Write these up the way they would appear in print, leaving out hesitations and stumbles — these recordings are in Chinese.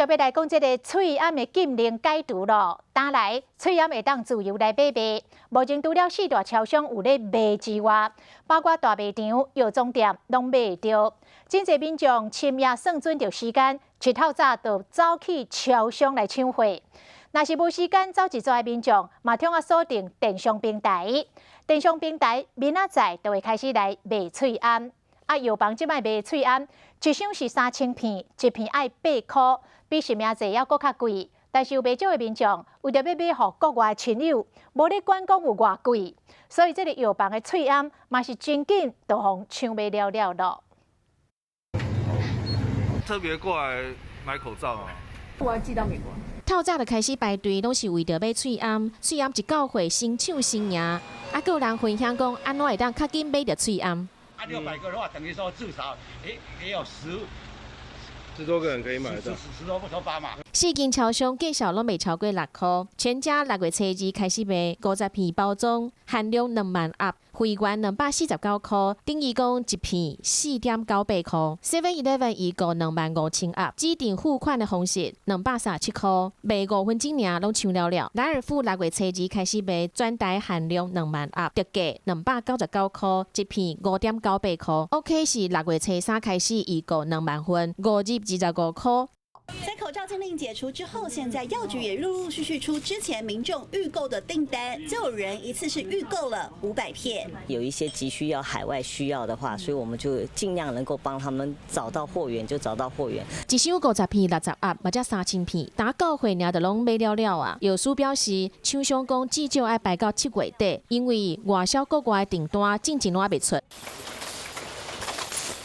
特别来讲，这个喙암的禁令解除咯，打来喙암会当自由来买卖。目前除了四大超商有咧卖之外，包括大卖场、药妆店拢买得到。真侪民众深夜算准着时间，日头早就走去超商来抢货。若是无时间走一抓的民众，嘛通啊锁定电商平台。电商平台明仔载就会开始来卖喙암。药房即摆卖喙암，一箱是3000片，一片要8块，比是名济还阁较贵。但是有不少的民众为着要买互国外亲友，无咧管讲有偌贵，所以这个药房的喙암嘛是真紧就互抢卖了咯。特别过来买口罩啊！我要寄到美国。透早就开始排队，拢是为着买喙암。喙암一到货，先抢先赢。啊，有人分享讲，安怎会当较紧买着喙암？ 600个的话，等于说至少也有10多个人可以买到10多不头8嘛。四间超商价小拢未超过6块，全家6月初2开始卖50片包装，含量2万盒，会员249块，等于讲一片4.98块。7-11预购25000盒，指定付款的方式237块，卖5分钟尔拢抢了。莱尔富6月初2开始卖专台含量2万盒，特价299块，一片5.98块。OK 是6月初3开始预购2万份，5日25块。 在口罩禁令解除之后，现在药局也陆续出之前民众预购的订单，就有人一次是预购了500片。有一些急需要海外需要的话，所以我们就尽量能够帮他们找到货源就找到货源。一箱50片60盒，或者3000片，打到货尔就拢买了啊。药师表示，厂商讲至少要排到7月底，因为外销国外订单进前拢还未出。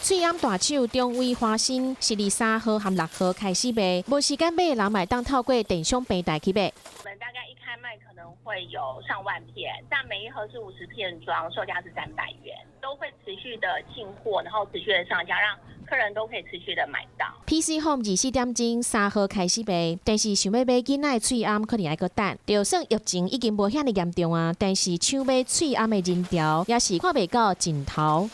喙암大手中卫花生13号和6号开始卖，无时间买的人买当透过电商平台去买。我们大概一开卖可能会有上万片，但每一盒是50片装，售价是300元，都会持续的进货，然后持续的上架，让客人都可以持续的买到。PC Home 24点钟3号开始卖，但是想要买囡仔的喙암可能要搁等。就算疫情已经无遐尼严重啊，但是抢买喙암的人潮也是看袂到尽头。